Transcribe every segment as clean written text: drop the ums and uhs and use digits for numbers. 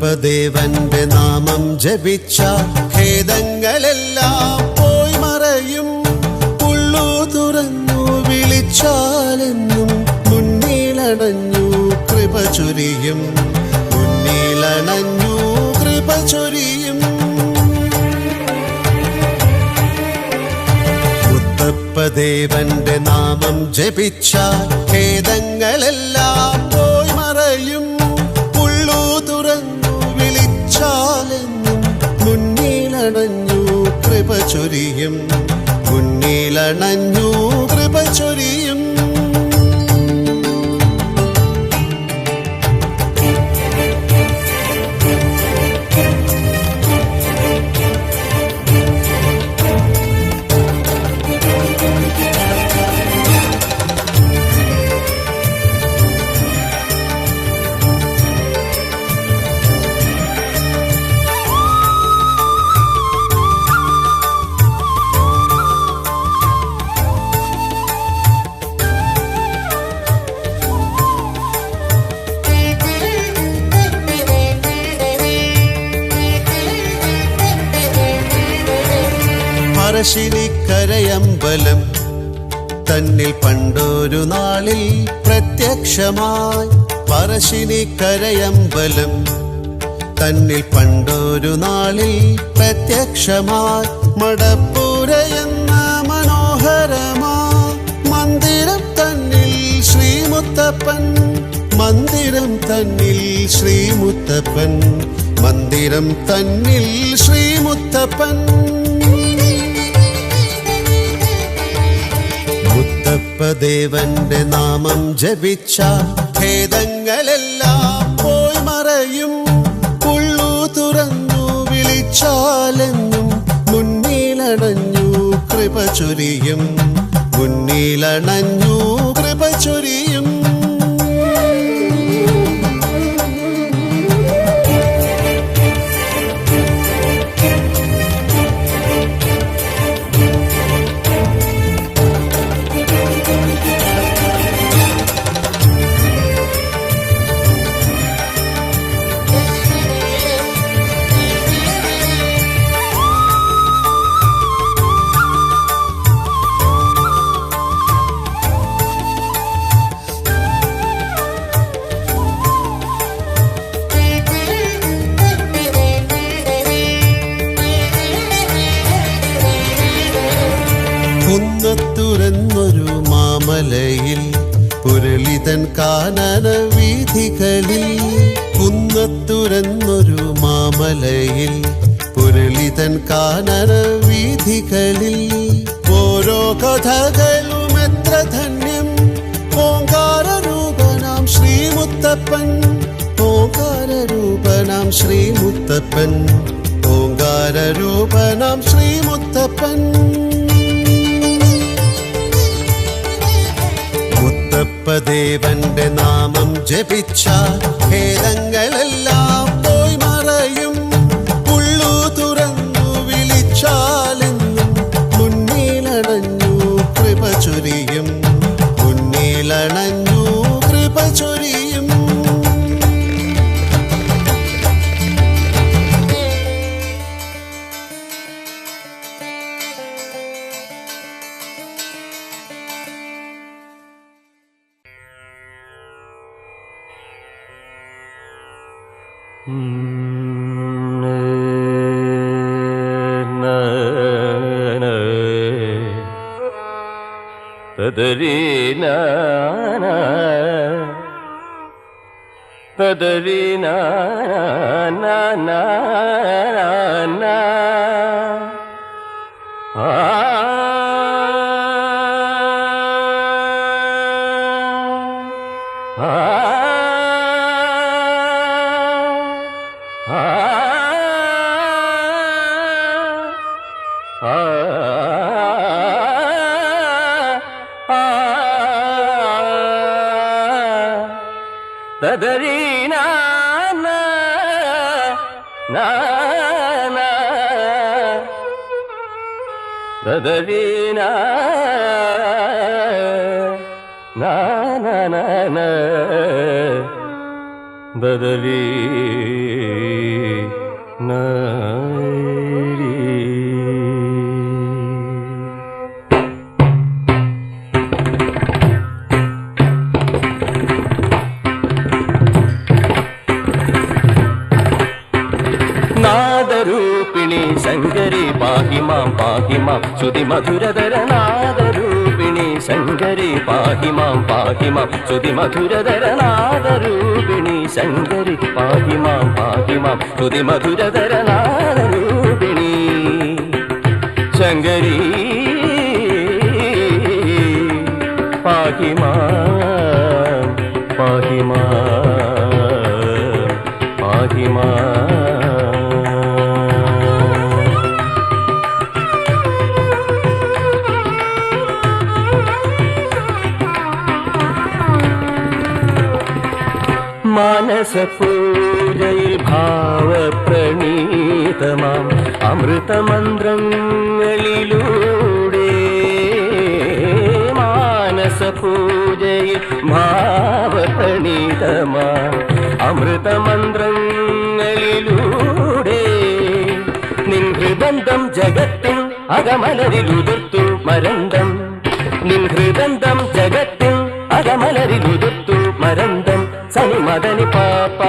മുത്തപ്പദേവന്റെ നാമം ജപിച്ച ഖേദങ്ങളെല്ലാം പോയി മറയും. ഉള്ളു തുറന്നു വിളിച്ചാലെന്നും മുന്നിലണഞ്ഞു കൃപ ചൊരിയും. മുന്നിലണഞ്ഞു കൃപ ചൊരിയും. മുത്തപ്പദേവന്റെ നാമം ജപിച്ച ഖേദങ്ങളെല്ലാം പോയി മറയും. ഉള്ളു തുറന്നു വിളിച്ചാലെന്നും മുന്നിലണഞ്ഞു കൃപ ചൊരിയും. മുന്നിലണഞ്ഞു കൃപ ചൊരിയും. പറശ്ശിനിക്കരയമ്പലം തന്നിൽ പണ്ടൊരു നാളിൽ പ്രത്യക്ഷമായി. പറശ്ശിനിക്കരയമ്പലം തന്നിൽ പണ്ടൊരു നാളിൽ പ്രത്യക്ഷമായി. മടപ്പുരയെന്ന മനോഹരമാ മന്ദിരം തന്നിൽ ശ്രീമുത്തപ്പൻ. മന്ദിരം തന്നിൽ ശ്രീമുത്തപ്പൻ. മന്ദിരം തന്നിൽ ശ്രീമുത്തപ്പൻ. മുത്തപ്പദേവന്റെ നാമം ജപിച്ച ഖേദങ്ങളെല്ലാം പോയി മറയും. ഉള്ളു തുറന്നു വിളിച്ചാലെന്നും മുന്നിലണഞ്ഞു കൃപ ചൊരിയും. മുന്നിലണഞ്ഞു കൃപ ചൊരിയും. കുന്നത്തുരന്നൊരു മാമലയിൽ പുരളിതൻ കാനന വീഥികളിൽ. കുന്നത്തുരന്നൊരു മാമലയിൽ പുരളിതൻ കാനന വീഥികളിൽ. ഓരോ കഥകളും എത്ര ധന്യം. ഓങ്കാരരൂപനാം ശ്രീമുത്തപ്പൻ. ഓങ്കാരരൂപനാം ശ്രീമുത്തപ്പൻ. ഓങ്കാരരൂപനാം ശ്രീമുത്തപ്പൻ. മുത്തപ്പദേവന്റെ നാമം ജപിച്ച ഖേദങ്ങളെല്ലാം പോയി മറയും. ഉള്ളു തുറന്നു വിളിച്ചാലെന്നും മുന്നിലണഞ്ഞു കൃപ ചൊരിയും. മുന്നിലണഞ്ഞു കൃപ ചൊരിയും. തദരീനാ തദരീനാ നാ നാ നാ ആ തദരീനാ നാ നാ നാ തദരീനാ നാ നാ നാ ദദരീ നാദരൂപിണി ശങ്കരി പാഹി മാം ശ്രുതി മധുരധര നാദരൂപിണി ശങ്കരി പാഹി മാം ശ്രുതി മധുരധര നാദരൂപിണി ശങ്കരി പാഹി മാം ശ്രുതി മധുരധര നാദരൂപിണി ശങ്കരി പാഹി മാം പാഹി മാം മാനസപൂജയിൽ ഭാവപ്രണീതമാം അമൃതമന്ത്രങ്ങളിലൂടെ മാനസപൂജയിൽ ഭാവപ്രണീതമാം അമൃതമന്ത്രങ്ങളിലൂടെ നിൻ ഹൃദന്തം ജഗത്തിൻ അകമലരിലുതിർത്തു മരന്തം നിൻ ഹൃദന്തം ജഗത്തിൻ അകമലരിലുതിർത്തു മരന്തം സനി മദനി പാപ്പ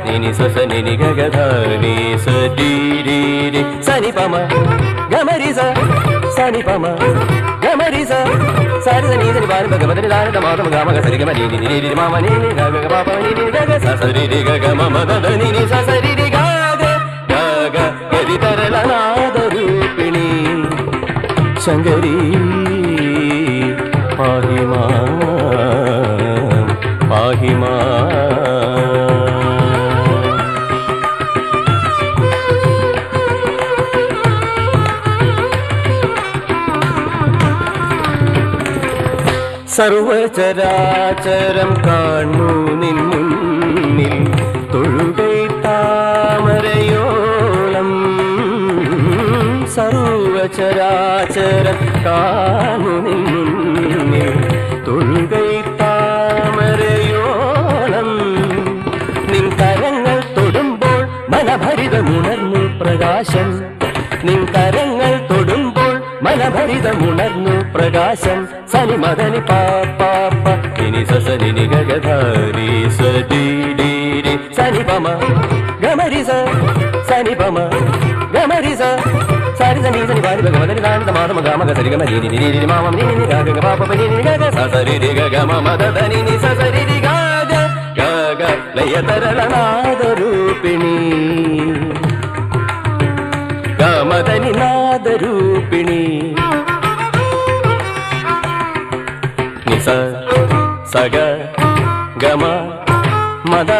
നിനി സസ നിനി ഗഗധനി സീരി സനി പമ ഗമരി സനി പമ ഗമരി സരി സനി സനി പാനി ഭഗവതി ദാനത മാതമ ഗമ സരി ഗമ നീനി നീനി മമ നീനി ഗഗ പാപ നീനി ഗഗ സസരി ഗഗ മമ ദദ നീനി സസരി ഗഗ ഗഗ ഗരി തരള നാദരൂപിണി ശങ്കരി പാഹി മാം പാഹി സർവചരാചരം കാണു നിൻ മുന്നിൽ തൊഴുകൈ താമരയോളം സർവചരാചരം കാണു നിൻ മുന്നിൽ തൊഴുകൈ താമരയോളം നിൻ കരങ്ങൾ തൊടുമ്പോൾ മനഭരിതമുണർന്നു പ്രകാശം നിൻ കരങ്ങൾ തൊടുമ്പോൾ മനഭരിതമുണർന്നു പ്രകാശം സനി മദനി പാപ്പ നിനി സനി ഗഗധാരി സീരി സനി പമ ഗമരി സനി പമ ഗമരി സരി സനി സനി പാനി ഭഗവതി ദാനത മാതമ ഗമ സരി ഗമ നീനി നീനി മമ നീനി ഗഗ പാപ നീനി ഗഗ സസരി ഗഗ മമ ദദ നീനി സസരി ഗഗ ഗഗ ലയതരള നാദരൂപിണി ഗമദനി നാദരൂപിണി നിസ സഗ ഗമ മദ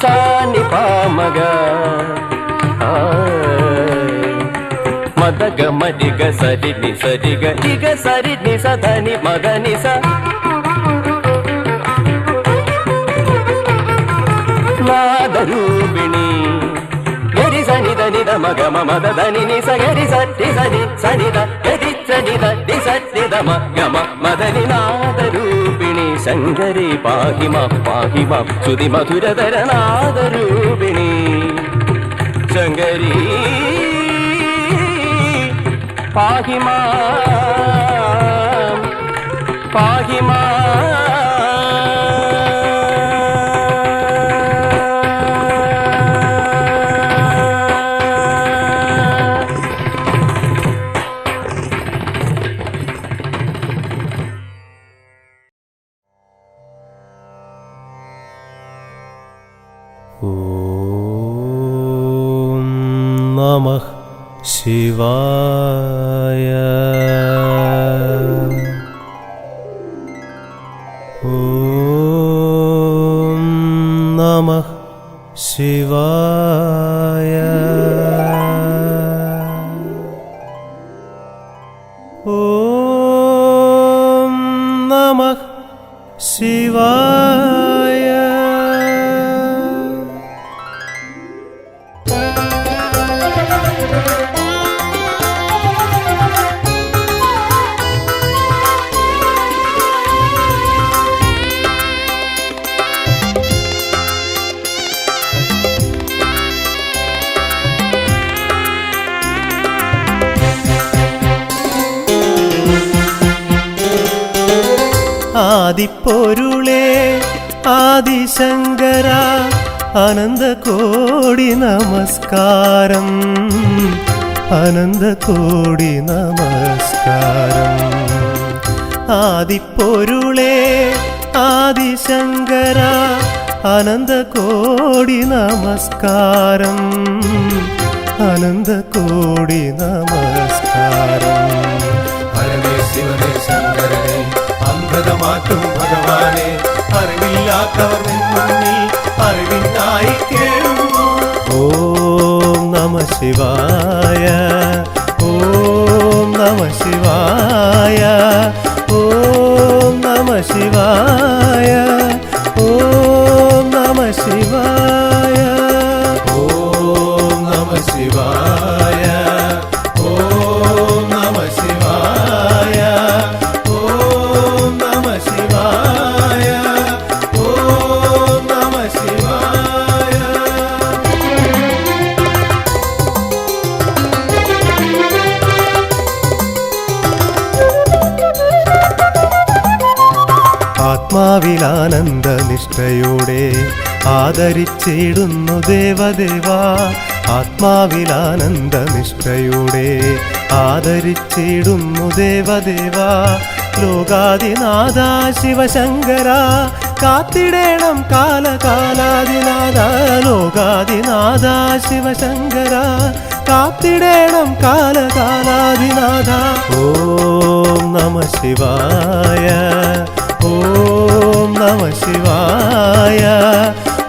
സാനി പാമഗ മദ ഗമ ഡിഗ സരി നി സരി ഗ ഡിഗ സരി നി സധനി മദ നി സ നാദരൂപിണി ഗരി സനി ധനി ധ മഗ മമ ധ ധനി നി സ ഗരി സരി സനി സനി ധ ഗരി സനി ധ നി സനി ധ മ ഗമ മദനി നാദരൂപിണി ശങ്കരി പാഹി മാം ശ്രുതി മധുരധര നാദരൂപിണി ശങ്കരി പാഹി മാം പാഹി മാം ഓം നമഃ ശിവായ ഓം നമഃ ശിവായ ഓം നമഃ ശിവായ ആദിപ്പൊരുളേ ആദിശങ്കര അനന്തകോടി നമസ്കാരം അനന്തകോടി നമസ്കാരം ആദിപ്പൊരുളേ ആദിശങ്കര അനന്തകോടി നമസ്കാരം അനന്തകോടി നമസ്കാരം ഹരമേ ശിവനേ ശങ്കരനെ അന്ധതമാറ്റും ഭഗവാനെ അറിവില്ലാത്തവർ മുന്നിൽ അറിവിനായി കേളുന്നു. ഓം നമ ശിവായ ഓം നമ ശിവായ ഓം നമ ശിവായ ഓം നമ ശിവായ ഓം നമ ശിവായ ഓം നമ ശിവായ ഓം നമ ശിവായ ഓം നമ ശിവായ. ആത്മാവിലാനന്ദ നിഷ്ഠയോടെ ആദരിച്ചിടുന്നു ദേവദേവ ആത്മാവിലാനന്ദ നിഷ്ഠയോടെ ആദരിച്ചിടുന്നു ദേവദേവ ലോകാദിനാഥ ശിവശങ്കര കാത്തിടേണം കാലകാലാദിനാഥ ലോകാദിനാഥ ശിവശങ്കര കാത്തിടേണം കാലകാലാദിനാഥ ഓം നമ ശിവായ ഓം നമ ശിവായ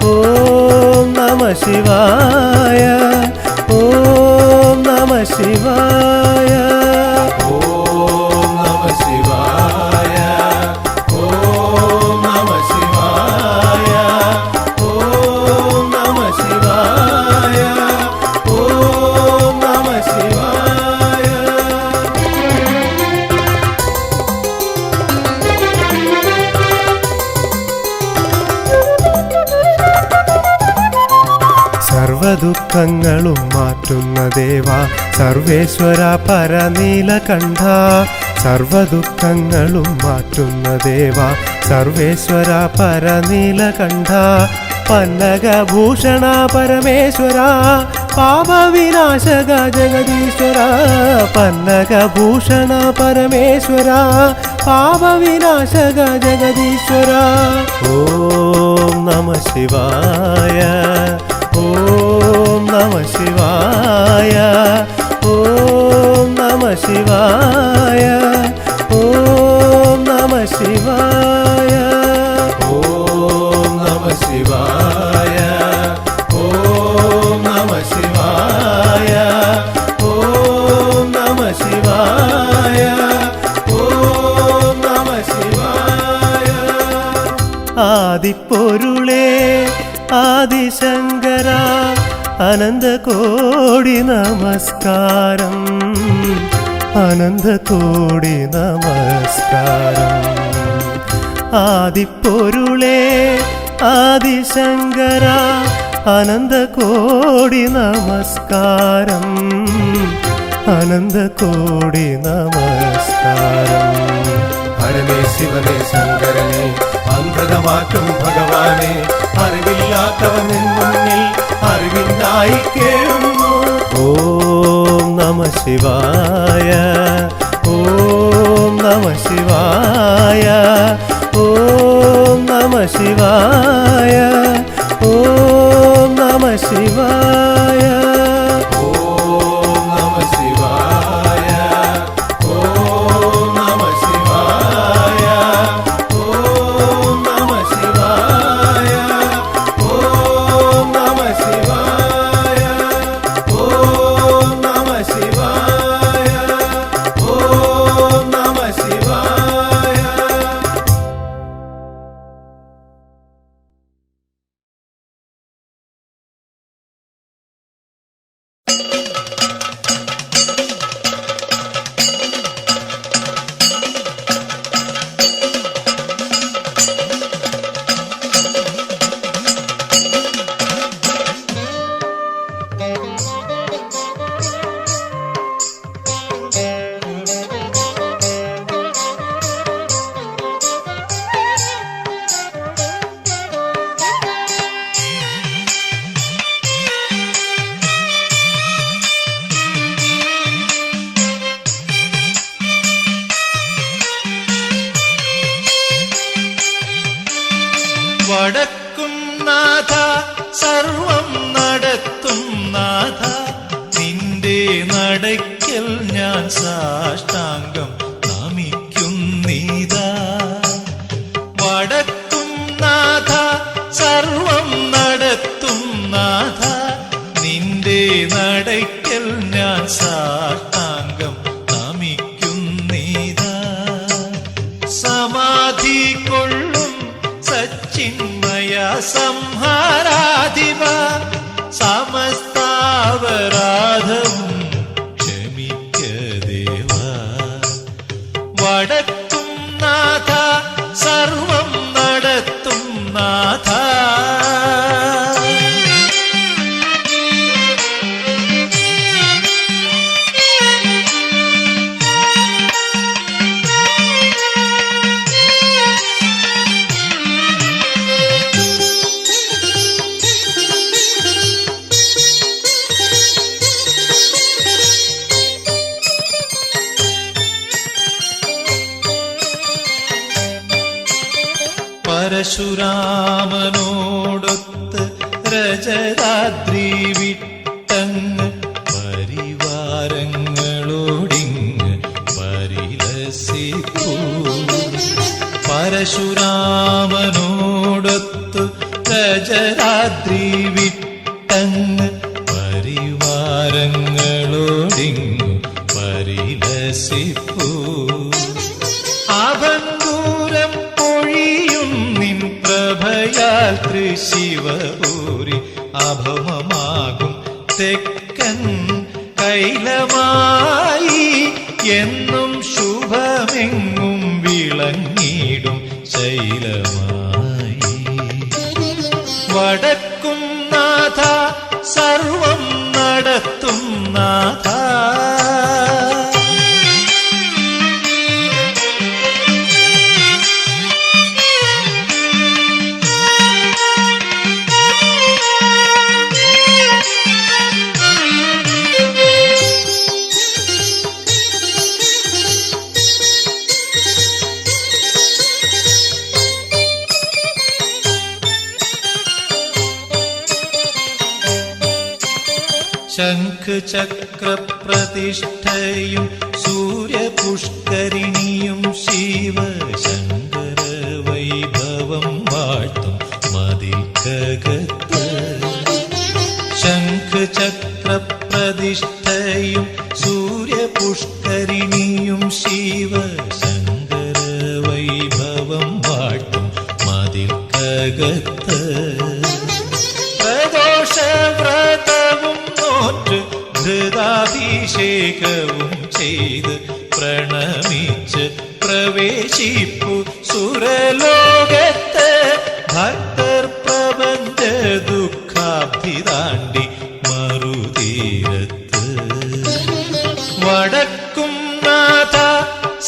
ഓം നമ ശിവായ ഓം നമ ശിവായ ഓം നമ ശിവായ ഓം നമ ശിവായ ഓം നമ ശിവായ ഓം നമ ശിവായ. സർവദുഃഖങ്ങളും മാറ്റുന്ന ദേവ സർവേശ്വര പരനീലകണ്ഠ സർവദുഃഖങ്ങളും മാറ്റുന്ന ദേവ സർവേശ്വര പരനീലകണ്ഠ പന്നകഭൂഷണ പരമേശ്വര പാപവിനാശക ജഗദീശ്വര പന്നകഭൂഷണ പരമേശ്വര പാപവിനാശക ജഗദീശ്വര ഓം നമ ശിവായ ഓം നമ ശിവായ ഓം നമ ശിവായ ഓം നമ ശിവായ ഓം നമ ശിവായ ഓം നമ ശിവായ ഓം നമ ശിവായ ഓം നമ ശിവായ. ആദിപ്പൊരുളേ ആദിശങ്കര അനന്തകോടി നമസ്കാരം അനന്തകോടി നമസ്കാരം ആദിപ്പൊരുളേ ആദിശങ്കര അനന്തകോടി നമസ്കാരം അനന്തകോടി നമസ്കാരം ഹരമേ ശിവനേ ശങ്കരനെ അന്ധതമാറ്റും ഭഗവാനെ അറിവില്ലാത്തവൻ മുന്നിൽ അറിവിനായി കേളുന്നു. ഓം നമ ശിവായ ഓം നമ ശിവായ ഓം നമ ശിവായ ഓം നമ ശിവായ വടക്കും നാഥ നിന്റെ നടയ്ക്കൽ ഞാൻ സാഷ്ടാംഗം നമിക്കുന്നീതാ. വടക്കും നാഥ സർവം നടത്തും നാഥ നിന്റെ നടയ്ക്കൽ ഞാൻ സാഷ്ടാംഗം നമിക്കുന്നീതാ. സമാധി കൊള്ളും സച്ചിന്മയ സംഹാരാധിപ സമസ്താപരാധവും ക്ഷമിക്ക ദേവാ. വടക്കും നാഥ സർവം നടത്തും നാഥ. പരശുരാമനോടൊത്ത് രജതാദ്രി വിട്ടങ്ങ് പരിവാരങ്ങളോടിങ്ങ് പരിലസിപ്പൂ. പരശുരാമനോടൊത്ത് രജതാദ്രി വിട്ടങ്ങ് പരിവാരങ്ങളോടിങ്ങ് പരിലസിപ്പൂ. ആഭംഗൂരം പൊഴിയും നിൻ പ്രഭയാൽ തൃശിവപൂരി അഭവമാകും തെക്കൻ കൈലമായി എന്നും ശുഭമെങ്ങും വിളങ്ങിടും ശൈലമായി. വടക്കും നാഥ സർവം നടത്തും നാഥ. ശംഖചക്രപ്രതിഷ്ഠയും സൂര്യപുഷ്കരിണിയും ശിവശങ്കര വൈഭവം വാഴ്ത്തും മതിൽക്കകത്ത്. ശംഖചക്രപ്രതിഷ്ഠയും സൂര്യപുഷ്കരിണിയും ശിവശങ്കര വൈഭവം വാഴ്ത്തും മതിൽക്കകത്ത്. പ്രദോഷവ്രതവും നോറ്റ് ധൃതാഭിഷേകവും ചെയ്ത് പ്രണമിച്ച് പ്രവേശിപ്പു സുരലോകത്ത്. ഭക്തർ പ്രപഞ്ച ദുഃഖാബ്ധി താണ്ടി മറുതീരത്ത്. വടക്കും നാഥ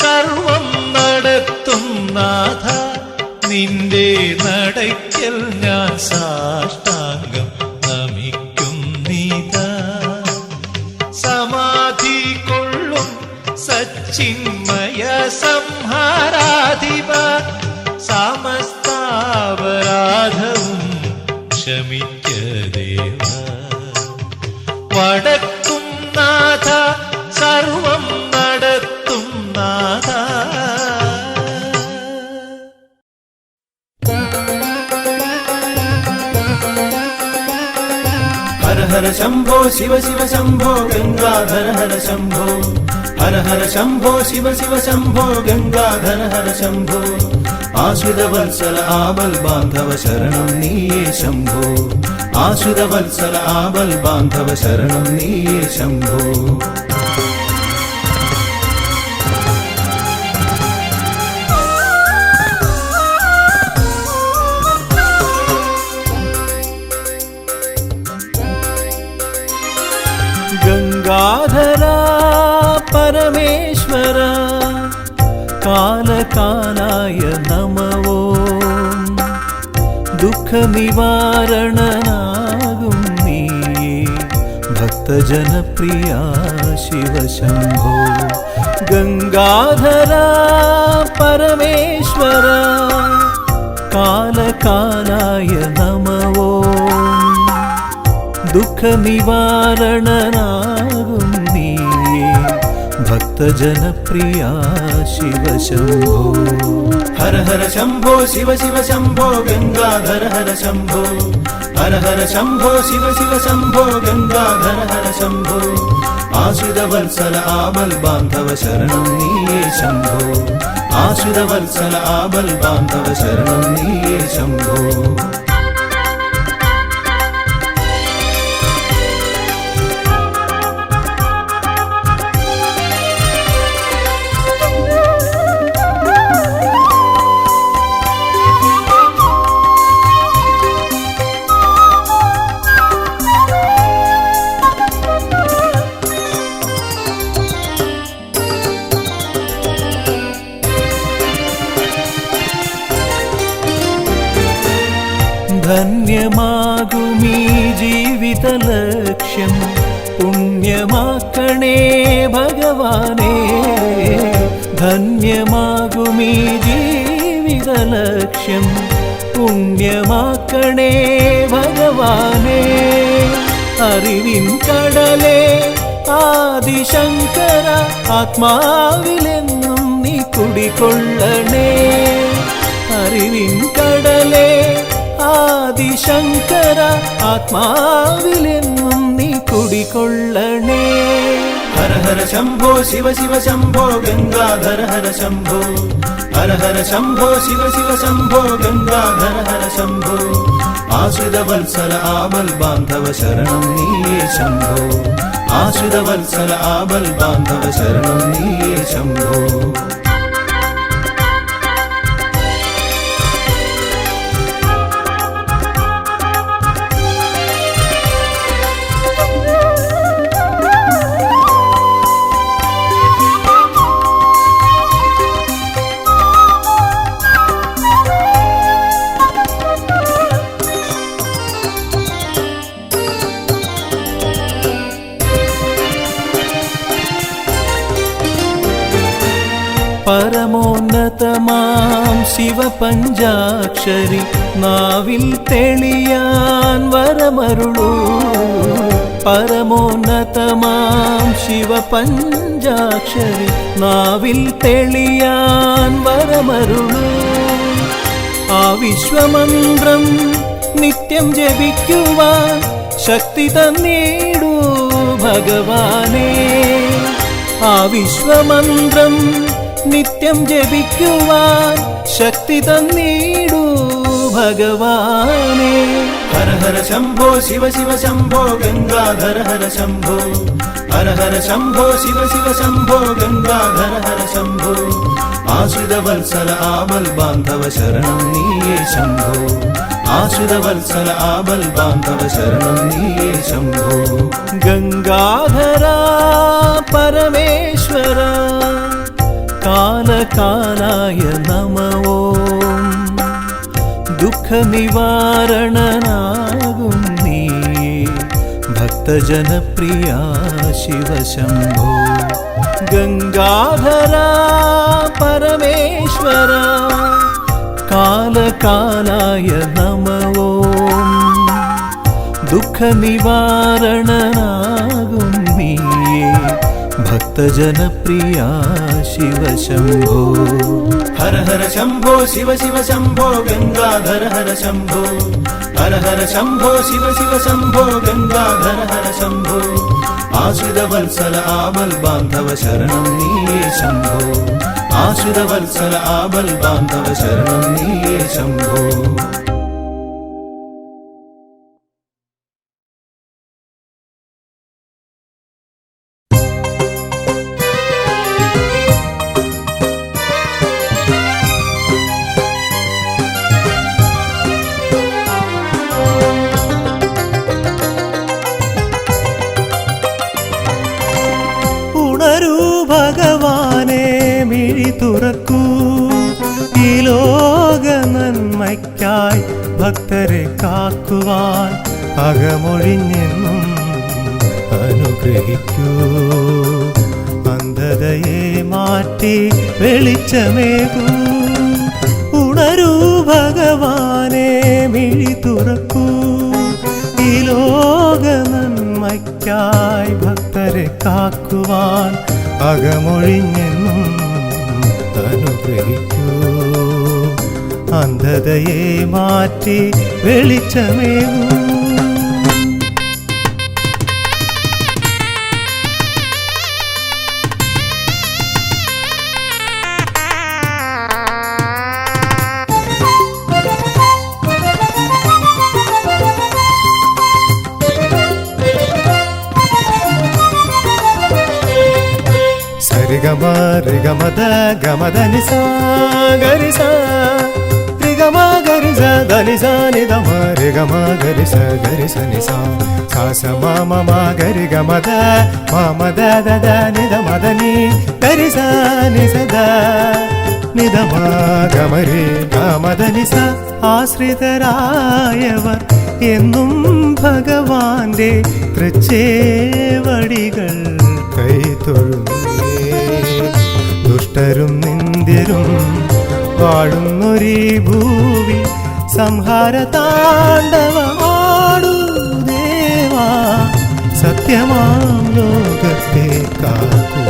സർവം നടത്തും നാഥ നിന്റെ നടയ്ക്കൽ ഞാൻ സാഷ്ടാംഗം നമിക്കുന്നീതാ. സമാധി കൊള്ളും സച്ചിന്മയ സംഹാരാധിപ സമസ്താപരാധവും ക്ഷമിക്ക ദേവാ. വടക്കും നാഥ സർവം നടത്തും നാഥ. ഹര ഹര ശംഭോ ശിവ ശിവ ശംഭോ ഗംഗാധര ഹര ശംഭോ. ഹര ഹര ശംഭോ ശിവ ശിവ ശംഭോ ഗംഗാധര ഹര ശംഭോ. ആശ്രിത വത്സല ആബൽ ബാന്ധവ ശരണം നീയേ ശംഭോ. ആശ്രിത വത്സല ആബൽ ബാന്ധവ ശരണം നീയേ ശംഭോ. ഗംഗാധര പരമേശ്വര കാലകാലായ നമോ. ദുഃഖനിവാരണനാകും നീയേ ഭക്തജനപ്രിയ ശിവശംഭോ. ഗംഗാധര പരമേശ്വര കാലകാലായ നമോ. ദുഃഖനിവാരണനാകും നീയേ ഭക്തജനപ്രിയ ശിവശംഭോ ഹര ഹര ശംഭോ ശിവ ശിവ ശംഭോ ഗംഗാധര ഹര ശംഭോ ഹര ഹര ശംഭോ ശിവ ശിവ ശംഭോ ഗംഗാധര ഹര ശംഭോ ആശ്രിത വത്സല ആബൽ ബാന്ധവ ശരണം നീയേ ശംഭോ ആശ്രിത വത്സല ആബൽ ബാന്ധവ ശരണം നീയേ ശംഭോ ധന്യമാകുമീ ജീവിതലക്ഷ്യം പുണ്യമാക്കണേ ഭഗവാനേ ധന്യമാകുമീ ജീവിതലക്ഷ്യം പുണ്യമാക്കണേ ഭഗവാനേ അറിവിൻ കടലേ ആദിശങ്കര ആത്മാവിലെന്നും നീ കുടികൊള്ളണേ അറിവിൻ കടലേ ആദിശങ്കര ആത്മാവിലെന്നും നീ കുടികൊള്ളണേ ഹര ഹര ശംഭോ ശിവ ശിവ ശംഭോ ഗംഗാധര ഹര ശംഭോ ഹര ഹര ശംഭോ ശിവ ശിവ ശംഭോ ഗംഗാധര ഹര ശംഭോ ആശ്രിത വത്സല ആബൽ ബാന്ധവ ശരണം നീയേ ശംഭോ ആശ്രിത വത്സല ആബൽ ബാന്ധവ ശരണം നീയേ ശംഭോ പരമോന്നതമാം ശിവപഞ്ചാക്ഷരി നാവിൽ തെളിയാൻ വരമരുളൂ പരമോന്നതമാം ശിവപഞ്ചാക്ഷരി നാവിൽ തെളിയാൻ വരമരുളൂ ആ വിശ്വമന്ത്രം നിത്യം ജപിക്കുവാൻ ശക്തി തന്നീടൂ ഭഗവാനേ ആ വിശ്വമന്ത്രം നിത്യം ജപിക്കുവാൻ ശക്തി തന്നീടൂ ഭഗവാനേ ഹര ഹര ശംഭോ ശിവ ശിവ ശംഭോ ഗംഗാധര ഹര ശംഭോ ഹര ഹര ശംഭോ ശിവ ശിവ ശംഭോ ഗംഗാധര ഹര ശംഭോ ആശ്രിത വത്സല ആബൽ ബാന്ധവ ശരണം നീയേ ശംഭോ ആശ്രിത വത്സല ആബൽ ബാന്ധവ ശരണം നീയേ ശംഭോ ഗംഗാധര പരമേശ്വര കാലകാലായ നമോ ദുഃഖനിവാരണനാകും നീയേ ഭക്തജനപ്രിയ ശിവശംഭോ ഗംഗാധര പരമേശ്വര കാലകാലായ നമോ ദുഃഖനിവാരണനാകും നീയേ ഭക്തജനപ്രിയ ശിവശംഭോ ഹര ഹര ശംഭോ ശിവ ശിവ ശംഭോ ഗംഗാധര ഹര ശംഭോ ഹര ഹര ശംഭോ ശിവ ശിവ ശംഭോ ഗംഗാധര ഹര ശംഭോ ആശ്രിത വത്സല ആബൽ ബാന്ധവ ശരണം നീയേ ശംഭോ ആശ്രിത വത്സല ആബൽ ബാന്ധവ ശരണം നീയേ ശംഭോ ഭഗവാനെ മിഴി തുറക്കൂ ഈ ലോക നന്മയ്ക്കായി ഭക്തരെ കാക്കുവാൻ അകമൊഴിഞ്ഞെന്നും അനുഗ്രഹിക്കൂ അന്ധതയെ മാറ്റി വെളിച്ചമേകൂ ഉണരൂ ഭഗവാനെ മിഴി തുറക്കൂ ഈ ലോക നന്മയ്ക്കായി ഭക്തരെ കാക്കുവാൻ അകമൊഴിഞ്ഞെന്നും അനുഗ്രഹിക്കൂ. അന്ധതയെ മാറ്റി വെളിച്ചമേകൂ. రిగమ రిగమద గమద నిస గరిస రిగమ గరిస ధనిస నిదమ రిగమ గరిస గరిస నిస సాస మమ మ గరి గమద మమద దద నిదమదని గరిస నిసద നിദമ ഗമരി ഗമദ നിസ. ആശ്രിതരായവർ എന്നും ഭഗവാന്റെ തൃച്ചേവടികൾ കൈതൊഴുന്നേ. ദുഷ്ടരും നിന്ദ്യരും വാഴുന്നൊരീ ഭൂവി സംഹാര താണ്ഡവമാടൂ ദേവാ. സത്യമാം ലോകത്തെ കാക്കൂ.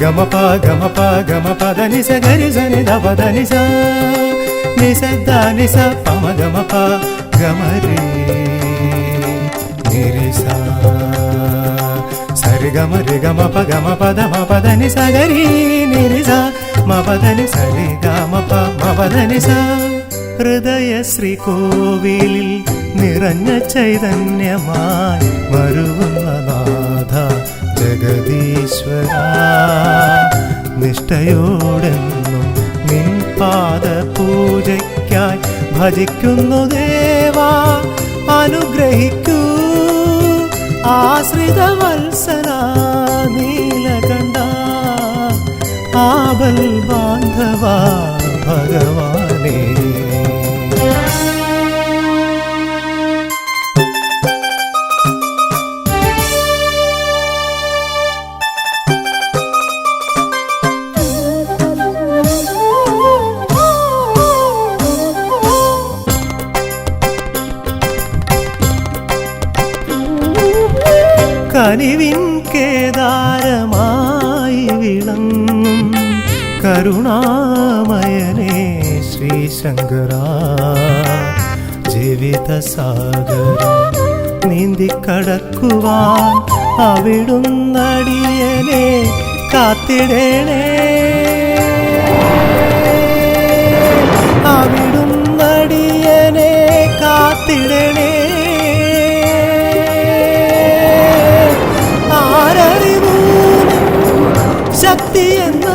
గమ ప గమ ప గమ పద నిస గరి స ని ద పద నిస నిస ద నిస పమ గమ ప గమ రి నిరి స సరి గమ రి గమ ప గమ పద మ పద నిస గరి నిరి స మ పద ని సరి గమ ప మ పద నిస. ഹൃദയ ശ്രീകോവിലിൽ നിറഞ്ഞ ചൈതന്യമായി മരുവുന്ന നാഥ ജഗദീശ്വര. നിഷ്ഠയോടെന്നും നിൻ പാദ പൂജയ്ക്കായി ഭജിക്കുന്നു ദേവാ. അനുഗ്രഹിക്കൂ ആശ്രിത വത്സല നീലകണ്ഠ. ആബൽ ബാന്ധവ ഭഗവാനേ. കനിവിൻ കേദാരമായി വിളങ്ങും കരുണാമയനേ ശ്രീശങ്കര. ജീവിത സാഗരം നീന്തിക്കടക്കുവാൻ അവിടുന്നടിയനെ കാത്തിടേണേ. അവിടുന്നടിയനെ കാത്തിടണേ. ആരറിവൂ ശക്തിയെന്ന്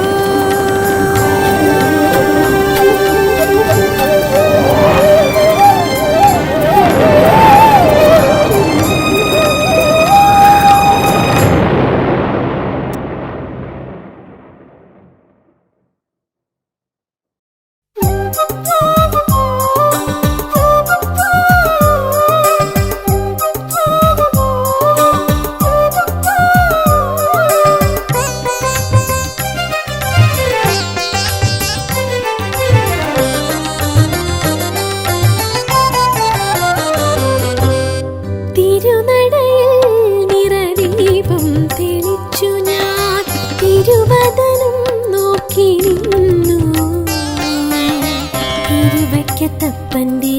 തപ്പന്റെ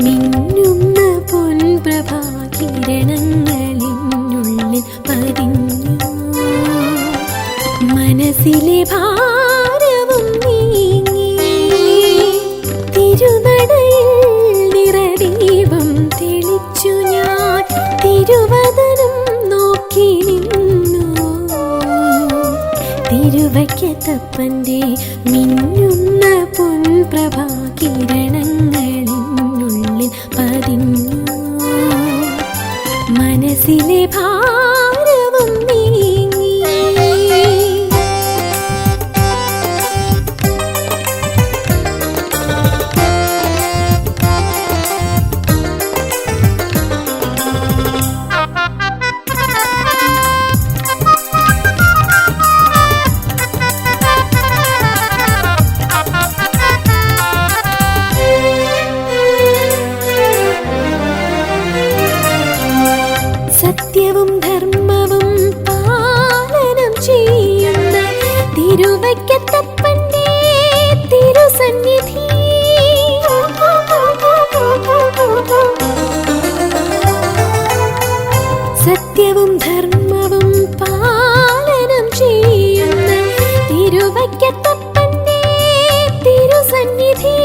മിന്നുന്ന പൊൻപ്രഭാകിരണങ്ങളിനുള്ളിൽ പതിഞ്ഞു. മനസ്സിലെ ഭാരവും നീങ്ങി തിരുനടയിൽ നിറദീപം തെളിച്ചു ഞാൻ. തിരുവദനം നോക്കി നിന്നു തിരുവയ്ക്കത്തപ്പന്റെ മിന്നുന്ന പൊൻപ്രഭാകിരണങ്ങളിനുള്ളിൽ പതിഞ്ഞു. മനസ്സിലെ ഭാരവും നീങ്ങി. സത്യവും ധർമ്മവും പാലനം ചെയ്യുന്ന തിരുവയ്ക്കത്തപ്പന്റെ തിരുസന്നിധി. സത്യവും ധർമ്മവും പാലനം ചെയ്യുന്ന തിരുവയ്ക്കത്തപ്പന്റെ തിരുസന്നിധി.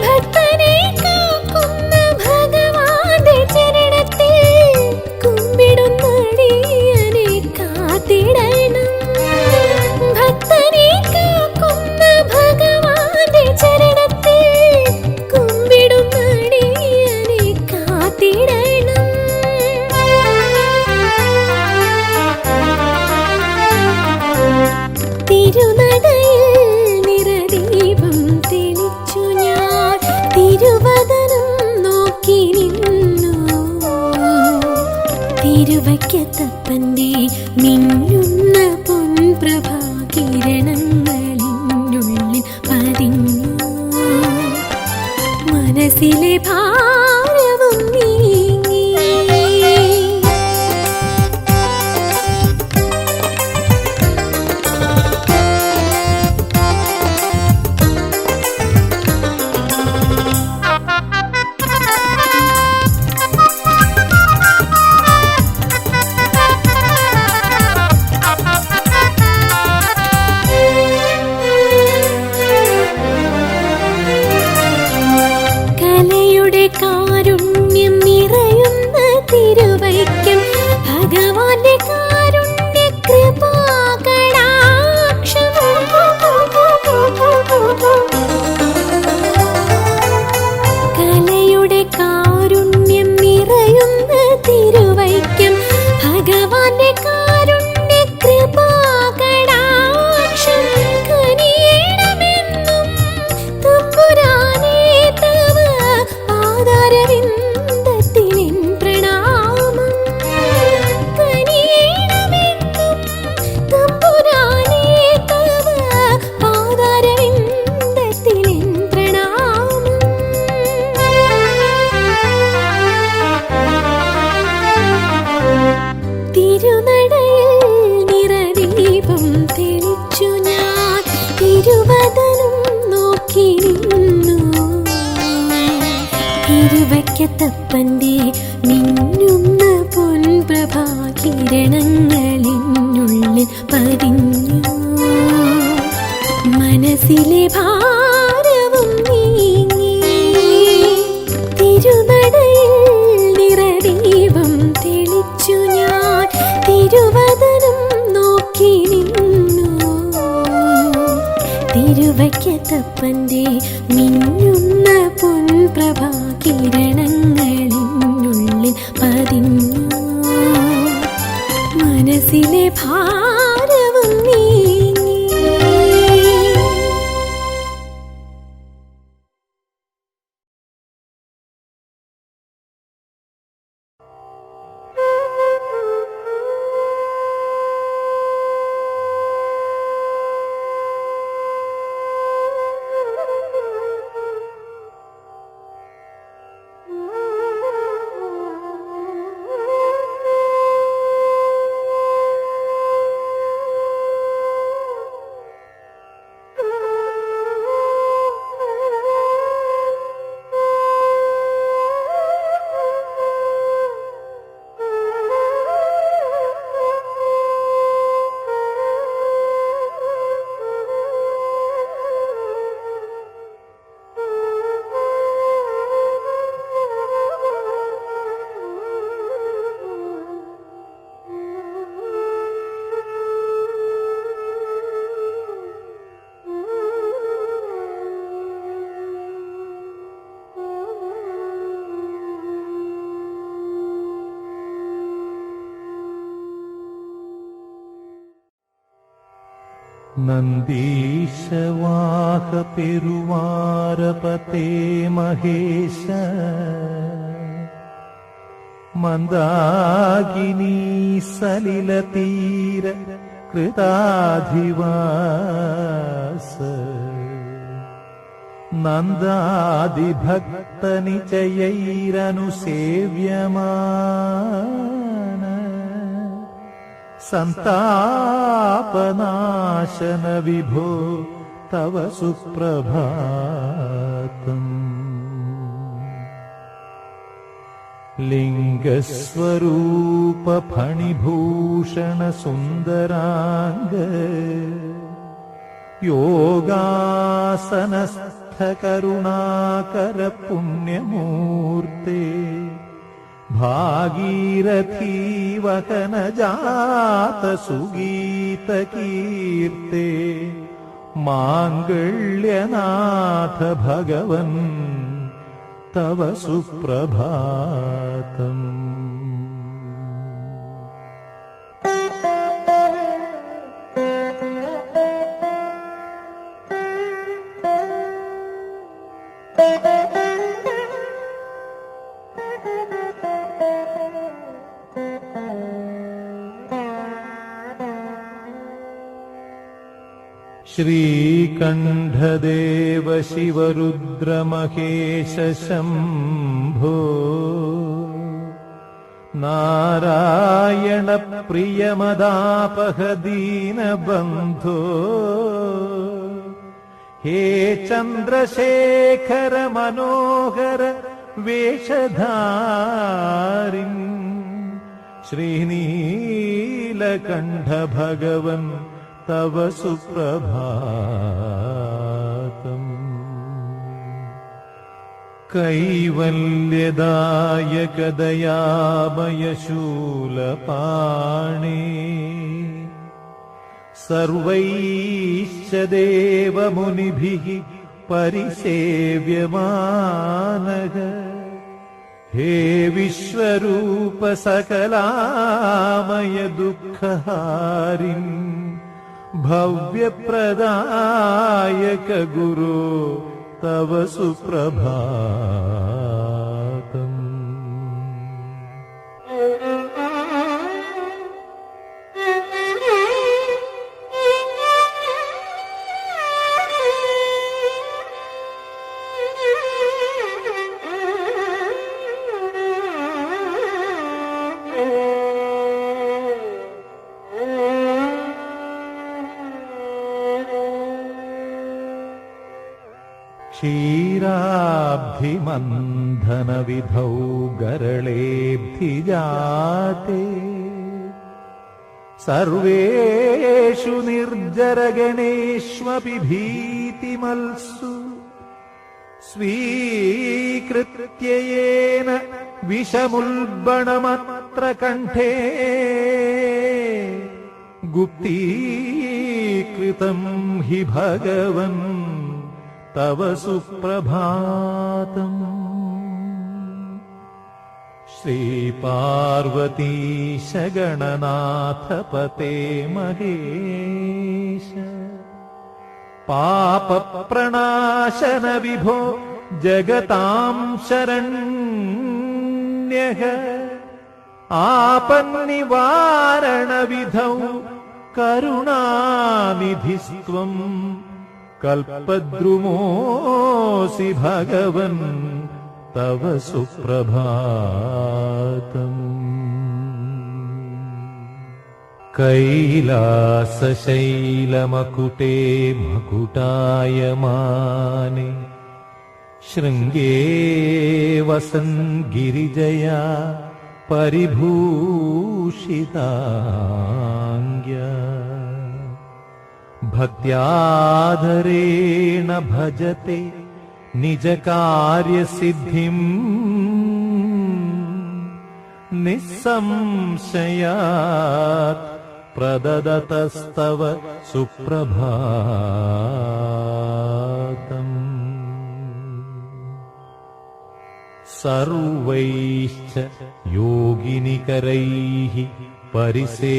ഭക്തനെ കാക്കുന്ന ഭഗവാന്റെ ചരണത്തിൽ കുമ്പിടുന്നടിയനെ കാത്തിടണം. ഭക്തനെ കാക്കുന്ന ഭഗവാന്റെ ചരണത്തിൽ കുമ്പിടുന്നടിയനെ കാത്തിടണം. തിരുനടയിൽ നിറദീപം തെളിച്ചു ഞാൻ തിരുവദനം നോക്കി നിന്നു. തിരുവയ്ക്കത്തപ്പന്റെ മിന്നുന്ന പൊൻപ്രഭാകിരണങ്ങളിനുള്ളിൽ പതിഞ്ഞു. മനസ്സിലെ ഭാരവും നീങ്ങി. കലയുടെ കാരുണ്യം നിറയുന്ന തിരുവൈക്കം ഭഗവാന്റെ കാരുണ്യ കൃപാകടാക്ഷം. കലയുടെ കാരുണ്യം നിറയുന്ന തിരുവൈക്കം ഭഗവാന്റെ കാരുണ്യ കൃപാകടാക്ഷം. കനിയേണമെന്നും തമ്പുരാനേ തവ പാദാരവിന്ദത്തിൻ പ്രണാമം. കനിയേണമെന്നും തമ്പുരാനേ തവ പാദാരവിന്ദത്തിൻ പ്രണാമം. തിരുനടയിൽ നിറദീപം തെളിച്ചു ഞാൻ തിരുവദനം നോക്കി നിന്നു. തിരുവയ്ക്കത്തപ്പന്റെ മിന്നുന്ന പൊൻപ്രഭാകിരണങ്ങളിനുള്ളിൽ പതിഞ്ഞു. മനസ്സിലെ ഭാരവും നീങ്ങി. തിരുനടയിൽ നിറദീപം തെളിച്ചു ഞാൻ തിരുവദനം നോക്കി നിന്നു. തിരുവയ്ക്കത്തപ്പന്റെ മിന്നുന്ന പൊൻപ്രഭാകിരണങ്ങളിനുള്ളിൽ പതിഞ്ഞു. മനസ്സിലെ ഭാരവും നീങ്ങി. നന്ദീശവാഹ പെരുവാരപതേ മഹേശ മന്ദാകിനി സലിലതീര കൃതാധിവാസ നന്ദാദിഭക്തനിചയൈരനുസേവ്യമാ സന്താപനാശന വിഭോ തവ സുപ്രഭാതം. ലിംഗസ്വരൂപ ഫണിഭൂഷണ സുന്ദരാംഗ യോഗാസനസ്ഥ കരുണാകര പുണ്യമൂർത്തേ ഭാഗീരഥീ വഹന ജാത സുഗീത കീർത്തേ മാംഗള്യനാഥ ഭഗവൻ തവ സുപ്രഭാതം. ശ്രീകണ്ഠദേവ ശിവരുദ്രമഹേശ ശംഭോ നാരായണ പ്രിയമദാപഹ ദീനബന്ധോ ഹേ ചന്ദ്രശേഖര മനോഹര വേഷധാരിൻ ശ്രീനീലകണ്ഠ ഭഗവൻ തവ സുപ്രഭാതം. കൈവല്യദായക ദയാമയ ശൂലപാണി സർവൈശ്ച ദേവമുനിഭിഃ പരിസേവ്യമാനഃ ഹേ വിശ്വരൂപ സകലാമയ ദുഃഖഹാരിൻ ഭവ്യപ്രദായക ഗുരു തവ സുപ്രഭാതം. ക്ഷീരാബ്ധിമന്ധനവിധौ ഗരളേബ്ധിജാതേ സർവേഷു നിർജരഗണേഷ്വപി ഭീതിമൽസു സ്വീകൃത്യേന വിഷമുൽബണമത്ര കണ്ഠേ ഗുപ്തീകൃതം ഹി ഭഗവൻ തവ സുപ്രഭാതം. ശ്രീപാർവതീശ ഗണനാഥപതേ മഹേശ പാപപ്രണാശന വിഭോ ജഗതാം ശരണ്യഃ ആപന്നിവാരണ വിധൗ കരുണാനിധിസ്ത്വം കൽപദ്രുമോസി ഭഗവൻ തവ സുപ്രഭാതം. കൈലാസശൈലമകുടേ മകുടായമാനെ ശൃംഗേ വസൻ ഗിരിജയാ പരിഭൂഷിതാംഗ്യ ഭക്ത്യാദരേണ ഭജത്തെ നിജകാര്യസിദ്ധിം നിസ്സംശയാത് പ്രദദതസ്തവ സുപ്രഭാതം. സർവൈശ്ച യോഗിനികരൈഃ പരിസേവിതാംഘ്രേ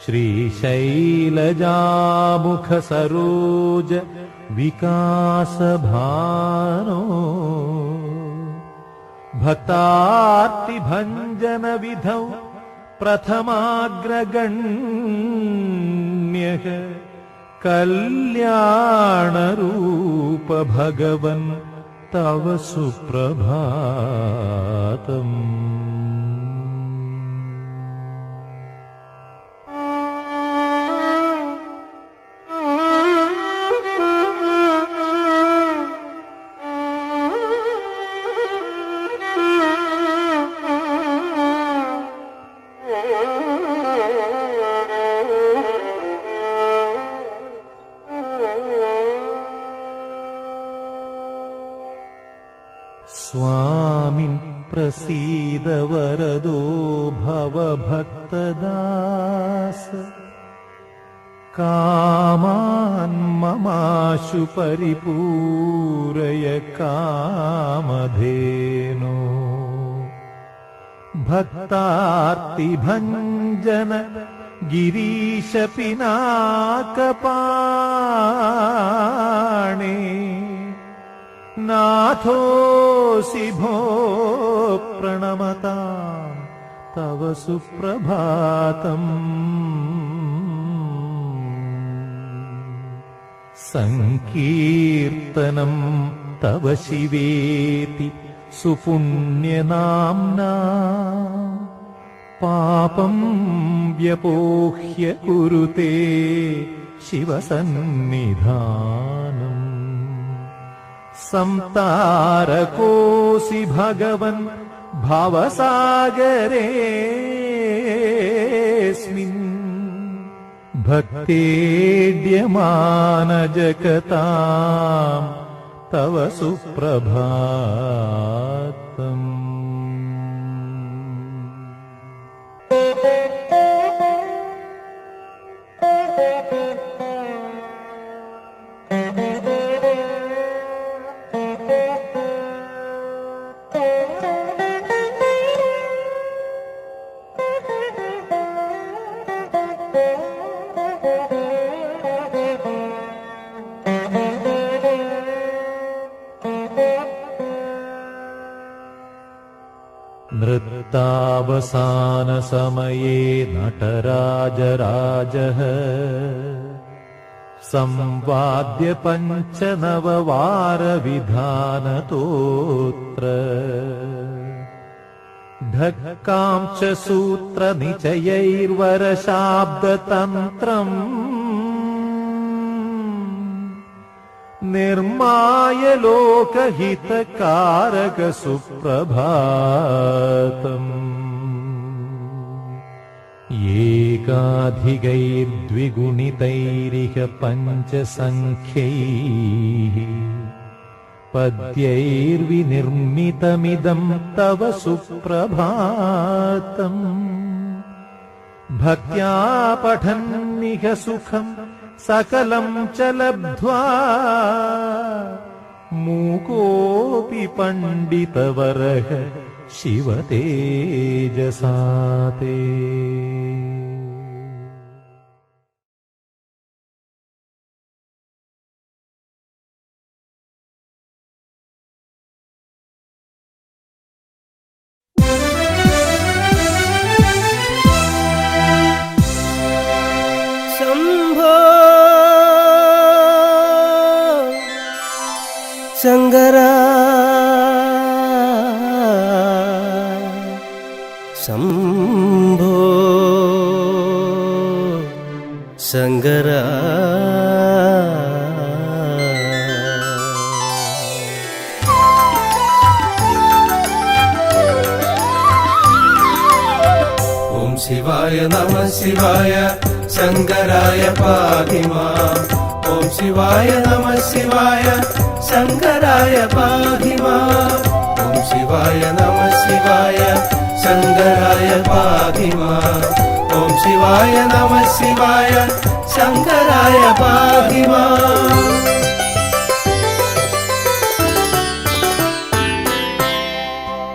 ശ്രീശൈലജാമുഖസരോജ വികാസഭാനോ ഭക്താർത്തിഭഞ്ജനവിധൗ പ്രഥമാഗ്രഗണ്യഃ കല്യാണരൂപ ഭഗവൻ തവ സുപ്രഭാതം. സ്വാമിൻ പ്രസീദ വരദോ ഭവഭക്തദാസ കാമാൻ മമാശു പരിപൂരയ കാമധേനോ ഭക്താർത്തിഭഞ്ജന ഗിരീശ പിനാകപാണേ നാഥോസി ഭോ പ്രണമതാം തവ സുപ്രഭാതം സങ്കീർത്തനം തവ ശിവേതി സുപുണ്യനാംനാ പാപം വ്യപോഹ്യ കുരുതേ ശിവസന്നിധാനം സംതാരകോസി ഭഗവൻ ഭവസാഗരേസ്മിൻ ഭക്തേഡ്യമാനജകതാം തവ സുപ്രഭാതം. നൃത്താവസാനസമയേ നടരാജരാജഃ സംവാദ്യ പഞ്ചനവവാരവിധാനതോത്ര ഢക്കാം ച സൂത്രനിചയൈർവരശാബ്ദതന്ത്രം നിർമായ ലോകഹിതകാരക സുപ്രഭാതം ഏകാധികൈർദ്വിഗുണിതൈരിഹ പഞ്ചസംഖ്യൈഃ പദ്യൈർവിനിർമ്മിതമിദം തവ സുപ്രഭാതം ഭക്ത്യാ പഠന്നിഹ സുഖം സകലം ച ലബ്ധ്വാ മൂകോപി പണ്ഡിതവരഃ ശിവതേജസാ തേ. ശങ്കര ശംഭോ ശങ്കര ഓം ശിവായ നമ ശിവായ ശങ്കരായ പാഹി മാം. ഓം ശിവായ നമ ശിവായ ശങ്കരായ പാഹി മാം. ഓം ശിവായ നമ ശിവായ ശങ്കരായ പാഹി മാം. ഓം ശിവായ നമ ശിവായ ശങ്കരായ പാഹി മാം.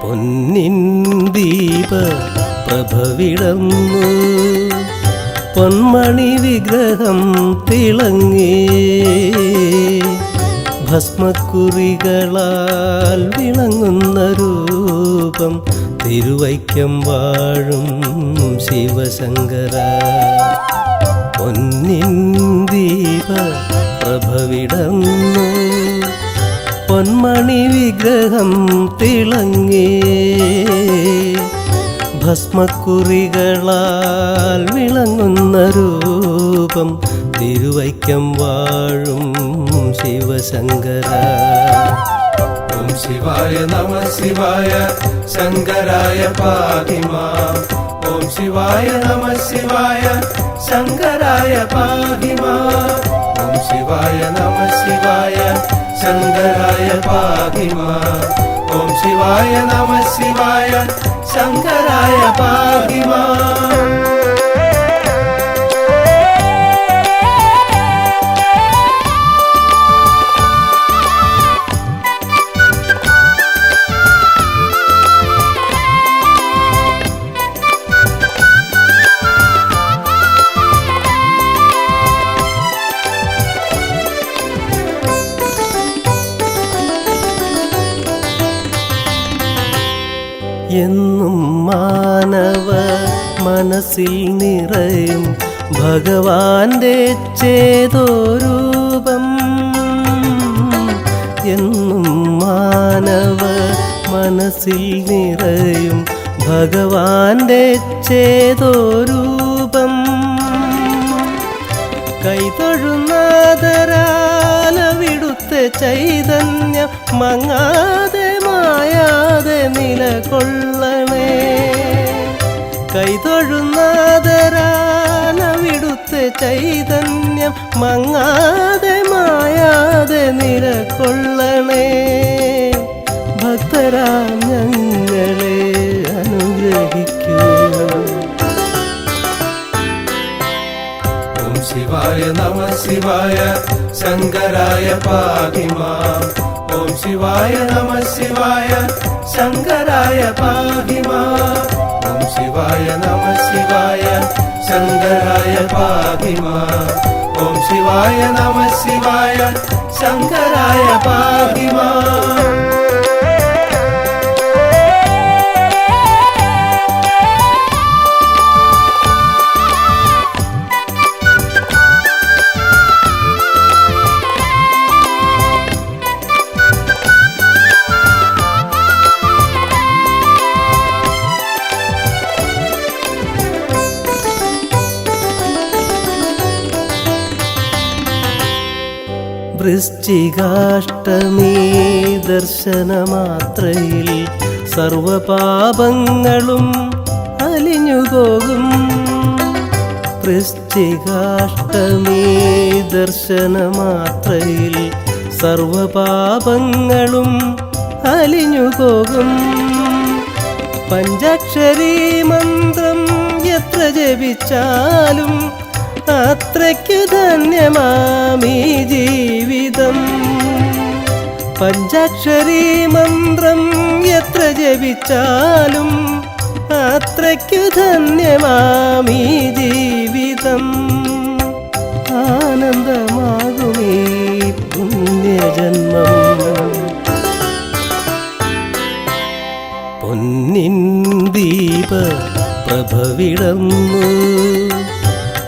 പൊന്നിൻ ദീപ പ്രഭവിടന്നു പൊന്മണി വിഗ്രഹം തിളങ്ങി ഭസ്മക്കുറികളാൽ വിളങ്ങുന്ന രൂപം തിരുവൈക്കം വാഴും ശിവശങ്കര. പൊന്നിൻ ദീപ പ്രഭവിടന്നു പൊന്മണി വിഗ്രഹം തിളങ്ങി ഭസ്മക്കുറികളാൽ വിളങ്ങുന്ന രൂപം തിരുവൈക്കം വാഴും ശിവശങ്കര. ഓം ശിവായ നമ ശിവായ ശങ്കരായ പാഹി മാം. ഓം ശിവായ നമ ശിവായ ശങ്കരായ പാഹി മാം. ഓം ശിവായ നമ ശിവായ ശങ്കരായ പാഹി മാം. ഓം ശിവായ നമ ശിവായ ശങ്കരായ പാഹി മാം. എന്നും മാനവ മനസ്സിൽ നിറയും ഭഗവാന്റെ ചേതോരൂപം. എന്നും മാനവ മനസ്സിൽ നിറയും ഭഗവാന്റെ ചേതോരൂപം. കൈതൊഴുന്നാദരാലവിടുത്തെ ചൈതന്യം മങ്ങാതെ മായാതെ നിലകൊള്ളണേ. കൈതൊഴുന്നാദരാലവിടുത്തെ ചൈതന്യം മങ്ങാതെ മായാതെ നിലകൊള്ളണേ. ഭക്തരാം ഞങ്ങളെ അനുഗ്രഹിക്കൂ. ഓം ശിവായ നമ ശിവായ ശങ്കരായ പാഹി മാം. ഓം ശിവായ നമ ശിവായ ശങ്കരായ പാഹി മാം. ഓം ശിവായ നമ ശിവായ ശങ്കരായ പാഹി മാം. ഓം ശിവായ നമ ശിവായ ശങ്കരായ പാഹി മാം. വൃശ്ചികാഷ്ടമി ദർശനമാത്രയിൽ സർവപാപങ്ങളും അലിഞ്ഞുപോകും. വൃശ്ചികാഷ്ടമി ദർശനമാത്രയിൽ സർവപാപങ്ങളും അലിഞ്ഞുപോകും. പഞ്ചാക്ഷരി മന്ത്രം എത്ര ജപിച്ചാലും അത്രയ്ക്കു ധന്യമാമീ ജീവിതം. പഞ്ചാക്ഷരി മന്ത്രം എത്ര ജപിച്ചാലും അത്രയ്ക്കു ധന്യമാമീ ജീവിതം. ആനന്ദമാകുമീ പുണ്യജന്മം. പൊന്നിൻ ദീപ പ്രഭവിടന്നു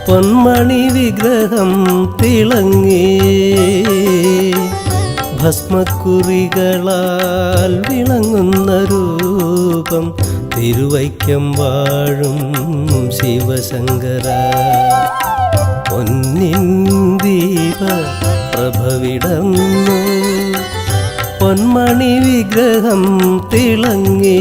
പൊന്മണി വിഗ്രഹം തിളങ്ങി. ഭസ്മക്കുറികളാൽ വിളങ്ങുന്ന രൂപം തിരുവൈക്കം വാഴും ശിവശങ്കര. പൊന്നിൻ ദീപ പ്രഭവിടന്നു പൊന്മണി വിഗ്രഹം തിളങ്ങി.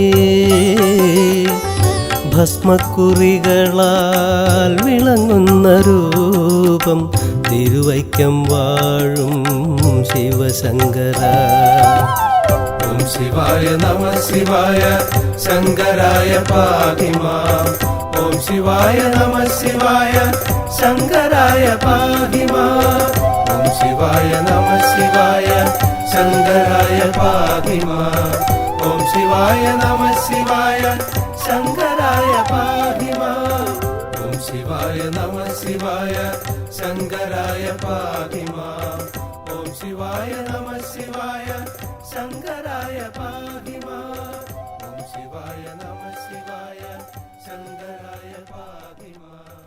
ഭസ്മക്കുറികളാൽ വിളങ്ങുന്ന രൂപം തിരുവൈക്കം വാഴും ശിവശങ്കര. ഓം ശിവായ നമ ശിവായ ശങ്കരായ പാഹി മാം. ഓം ശിവായ നമ ശിവായ ശങ്കരായ പാഹി മാം. ഓം ശിവായ നമ ശിവായ ശങ്കരായ പാഹി മാം. ഓം ശിവായ നമ ശിവായ ശങ്കരായ പാഹി മാം. ഓം ശിവായ നമ ശിവായ ശങ്കരായ പാഹി മാം. ഓം ശിവായ നമ ശിവായ ശങ്കരായ പാഹി മാം. ഓം ശിവായ നമ ശിവായ ശങ്കരായ പാഹി മാം.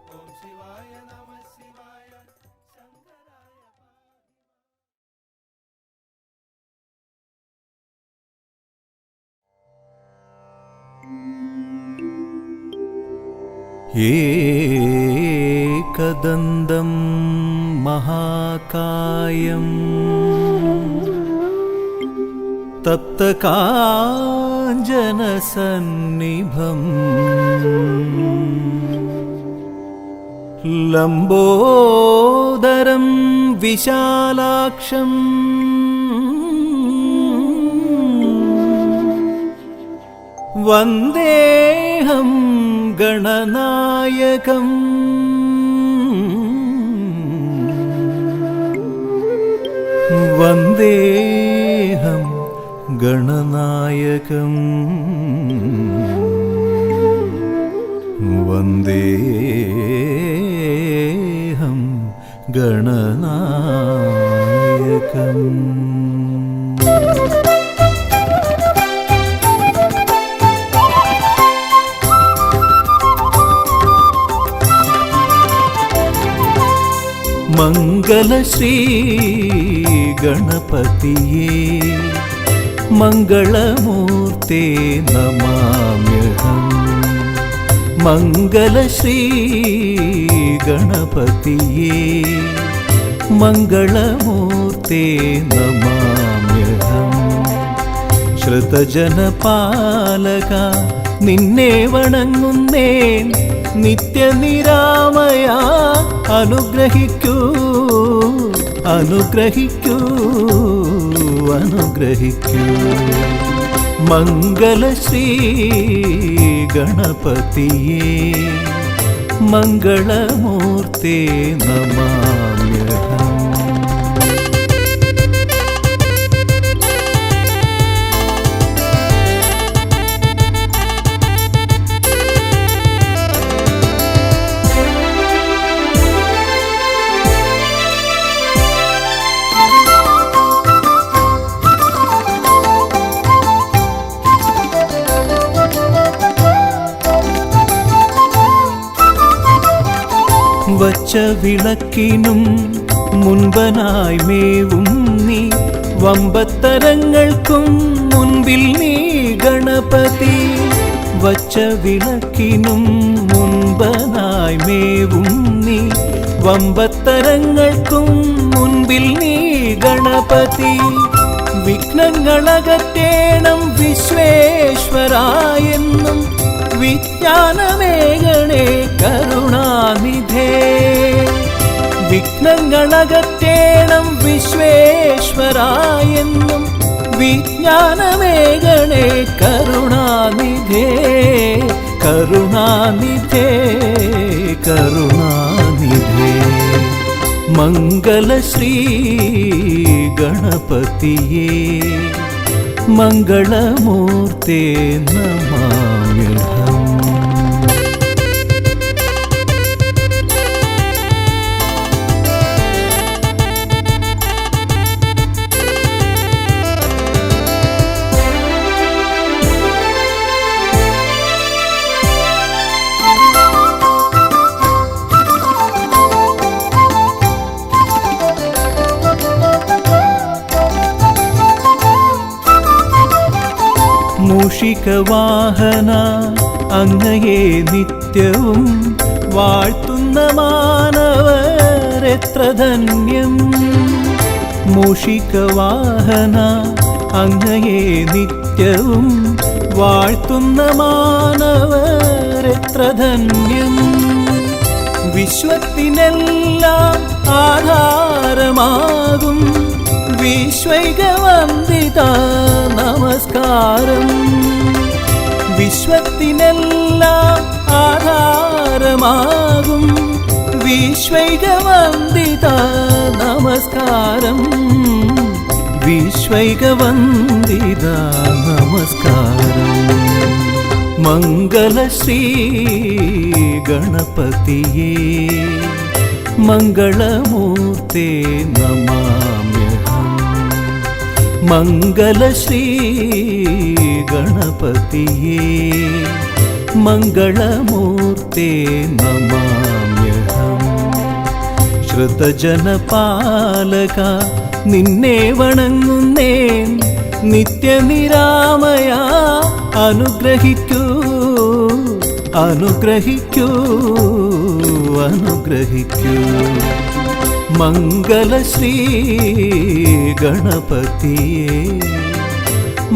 ഓം ശിവായ നമ ശിവായ ശങ്കരായ एकदन्तं महाकायं तप्तकाञ्जनसन्निभम् ലംബോദരം വിശാലാക്ഷം വന്ദേഹം ഗണനായകം വന്ദേഹം ഗണനായകം വന്ദേഹം ഗണനായകം. മംഗളശ്രീ ഗണപതിയേ മംഗളമൂർത്തേ നമാമ്യഹം. മംഗളശ്രീ ഗണപതിയേ മംഗളമൂർത്തേ നമാമ്യഹം. ശ്രുതജനപാലക നിന്നെ വണങ്ങുന്നേൻ നിത്യനിരാമയ അനുഗ്രഹിക്കൂ അനുഗ്രഹിക്കൂ അനുഗ്രഹിക്കൂ. മംഗളശ്രീ ഗണപതിയേ മംഗളമൂർത്തേ നമാമ്യഹം. വച്ച വിളക്കിനും മുൻപനായി മേവും നീ വമ്പത്തരങ്ങൾക്കും മുൻപിൽ നീ ഗണപതി. വച്ച വിളക്കിനും മുൻപനായി മേവും നീ വമ്പത്തരങ്ങൾക്കും മുൻപിൽ നീ ഗണപതി. വിഘ്നങ്ങളകറ്റേണം വിശ്വേശ്വരായെന്നും വിജ്ഞാനമേകണേ കരുണാനിധേ. വിഘ്നങ്ങളകറ്റേണം വിശ്വേശ്വരായെന്നും വിജ്ഞാനമേകണേ കരുണാനിധേ കരുണാനിധേ കരുണാനിധേ. മംഗളശ്രീ ഗണപതിയേ മംഗളമൂർത്തേ നമാമ്യഹം. മൂഷികവാഹന അങ്ങയെ നിത്യവും വാഴ്ത്തുന്ന മാനവരെത്ര ധന്യം. മൂഷികവാഹന അങ്ങയെ നിത്യവും വാഴ്ത്തുന്ന മാനവരെത്ര ധന്യം. വിശ്വത്തിനെല്ലാം ആധാരമാകും വിശ്വൈകവന്ദിത നമസ്കാരം. വിശ്വത്തിനെല്ലാം ആധാരമാകും വിശ്വൈകവന്ദിത നമസ്കാരം. വിശ്വൈകവന്ദിത നമസ്കാരം. മംഗളശ്രീ ഗണപതിയേ മംഗളമൂർത്തേ നമാമ്യഹം. മംഗളശ്രീ ഗണപതിയേ മംഗളമൂർത്തേ നമാമ്യഹം. ശ്രുതജനപാലക നിന്നെ വണങ്ങുന്നേൻ നിത്യനിരാമയ അനുഗ്രഹിക്കൂ അനുഗ്രഹിക്കൂ അനുഗ്രഹിക്കൂ. മംഗളശ്രീ ഗണപതിയേ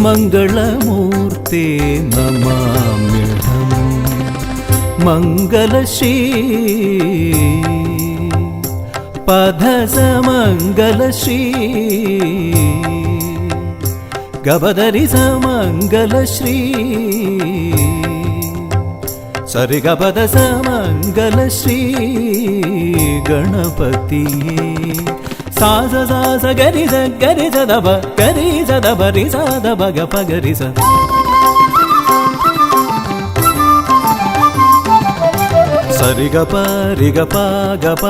മംഗളമൂർത്തേ നമാമ്യഹം. മംഗലശ്രീ പദസമംഗലശ്രീ ഗപദരി സമംഗലശ്രീ സരി ഗപദ സമംഗലശ്രീ ഗണപതിയേ സാസ സാസ ഗരി സദബ ഗരി സദബ രി സദബ ഗപ ഗരി സ സരി ഗപ രി ഗപ ഗപ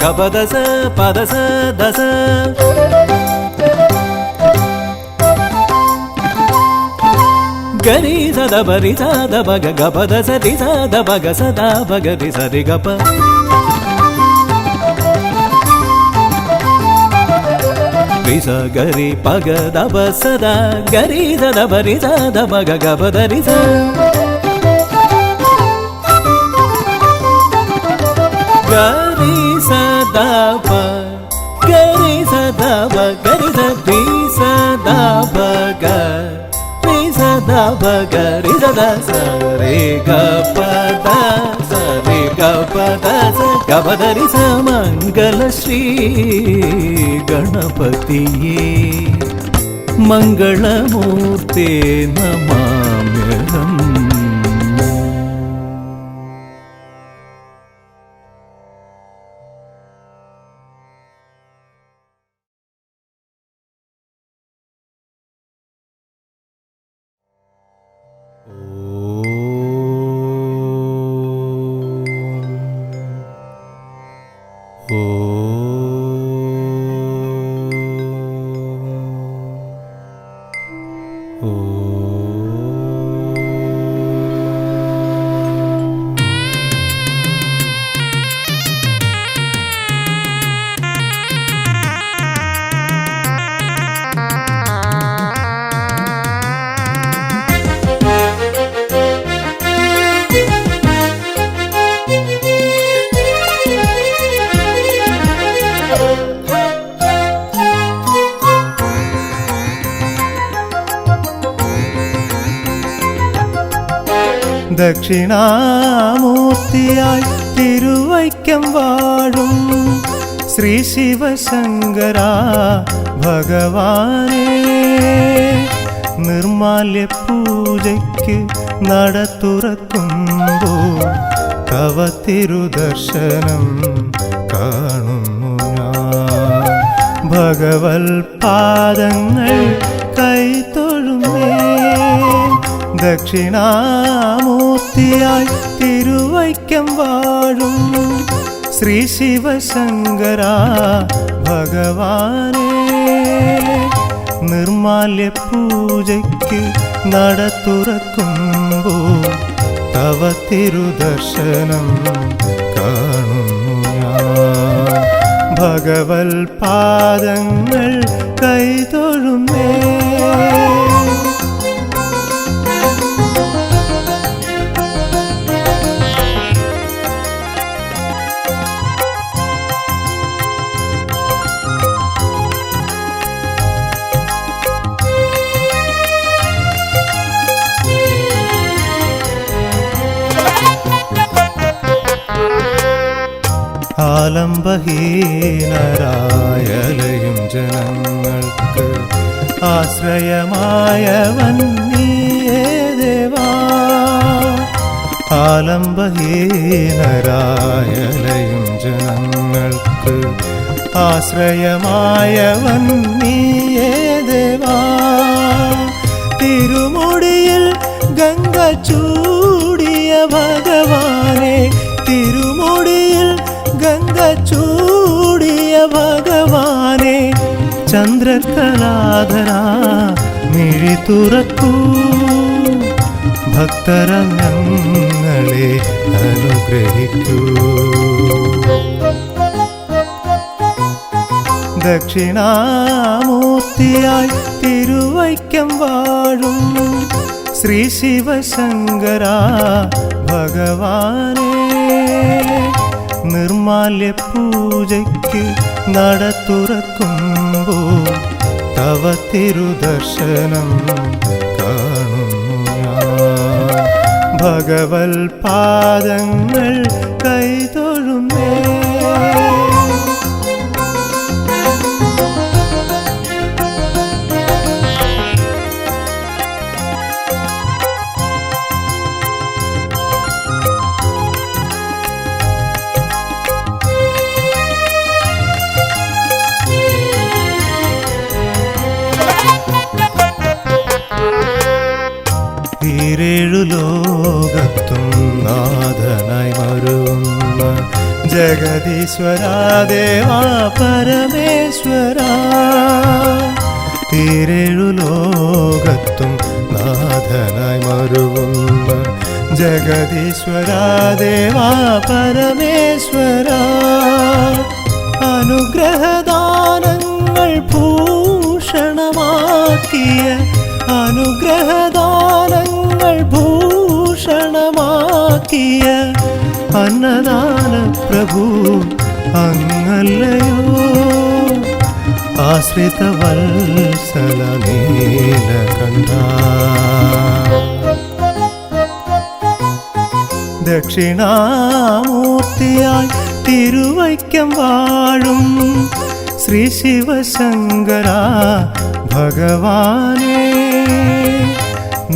ഗപദ സ പദ സ ദസ ഗരി സദബ രി സദബ ഗപദ സ രി സദബ ഗ സദബ ഗരി സരി ഗപ ರಿಸ ಗರಿ ಪಗ ದಬ ಸದ ಗರಿ ಸದ ಬರಿ ಸದ ಬಗ ಗಬದ ರಿಸ ಗರಿ ಸದ ಪ ಗರಿ ಸದ ಬ ಗರಿ ಸದಿ ಸದ ಬಗ ರಿ ಸದ ಬಗ ರಿ ಸದ ಸರಿ ಗ ಪದ ಸರಿ ಗ ಪದ ಸ ಗಬದರಿ ಸಮಂಗಲಶ್ರೀ ಗಣಪತಿಯೇ ಮಂಗಳಮೂರ್ತೆ ನಮಾಮ್ಯಹಂ ദക്ഷിണാമൂർത്തിയായി തിരുവൈക്കം വാഴും ശ്രീ ശിവശങ്കര ഭഗവാനേ നിർമാല്യ പൂജയ്ക്ക് നട തുറക്കുമ്പോൾ തവ തിരുദർശനം കാണുന്നു ഞാൻ ഭഗവൽ പാദങ്ങൾ കൈതൊഴുന്നേ ദക്ഷിണാമൂർത്തിയായി തിരുവൈക്കം വാഴും ശ്രീ ശിവശങ്കര ഭഗവാനേ നിർമാല്യ പൂജയ്ക്ക് നട തുറക്കുമ്പോൾ തവ തിരുദർശനം കാണുന്നു ഞാൻ ഭഗവൽ പാദങ്ങൾ കൈതൊഴുന്നേ ആലംബഹീനരായലയും ജനങ്ങൾക്ക് ആശ്രയമായവൻ നീയേ ദേവാ ആലംബഹീനരായലയും ജനങ്ങൾക്ക് ആശ്രയമായവൻ നീയേ ദേവാ തിരുമുടിയിൽ ഗംഗ ചൂടിയ ഭഗവാനെ തിരുമുടിയിൽ ഗംഗ ചൂടിയ ഭഗവാനെ ചന്ദ്രകലാധര മിഴി തുറക്കൂ ഭക്തരം ഞങ്ങളെ അനുഗ്രഹിക്കൂ ദക്ഷിണാമൂർത്തിയായി തിരുവൈക്കം വാഴും ശ്രീ ശിവശങ്കര ഭഗവാനേ നിർമാല്യ പൂജയ്ക്ക് നട തുറക്കുമ്പോൾ തവ തിരുദർശനം കാണുന്നു ഞാൻ ഭഗവൽ പാദങ്ങൾ കൈതൊഴുന്നേ. ഈരേഴു ലോകത്തും നാഥനായി മരുന്ന ജഗദീശ്വരാ ദേവാ പരമേശ്വരാ. ഈരേഴു ലോകത്തും നാഥനായി മരുന്ന ജഗദീശ്വരാ ദേവാ പരമേശ്വരാ. അനുഗ്രഹദാനങ്ങൾ ഭൂഷണമാക്കിയ അനുഗ്രഹദാനങ്ങൾ ഭൂഷണമാക്കിയ അന്നദാന പ്രഭു അങ്ങല്ലയോ. ആശ്രിത വത്സല നീലകണ്ഠ ദക്ഷിണാമൂർത്തിയായി തിരുവൈക്കം വാഴും ശ്രീ ശിവശങ്കര ഭഗവാനേ.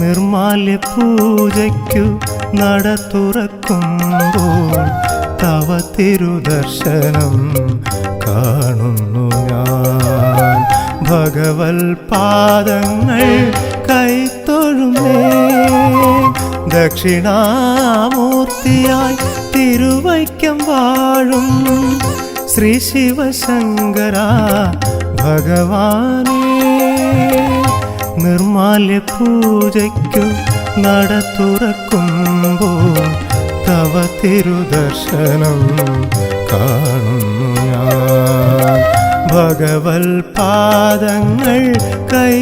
നിർമാല്യ പൂജയ്ക്കു നട തുറക്കുമ്പോൾ തവ തിരുദർശനം കാണുന്നു ഞാൻ. ഭഗവൽ പാദങ്ങൾ കൈത്തൊഴുന്നേ. ദക്ഷിണാമൂർത്തിയായി തിരുവൈക്കം വാഴും ശ്രീ ശിവശങ്കര ഭഗവാനേ. നിർമാല്യ പൂജയ്ക്കു നട തുറക്കുമ്പോൾ തവ തിരുദർശനം കാണുന്നു ഞാൻ. ഭഗവൽ പാദങ്ങൾ കൈ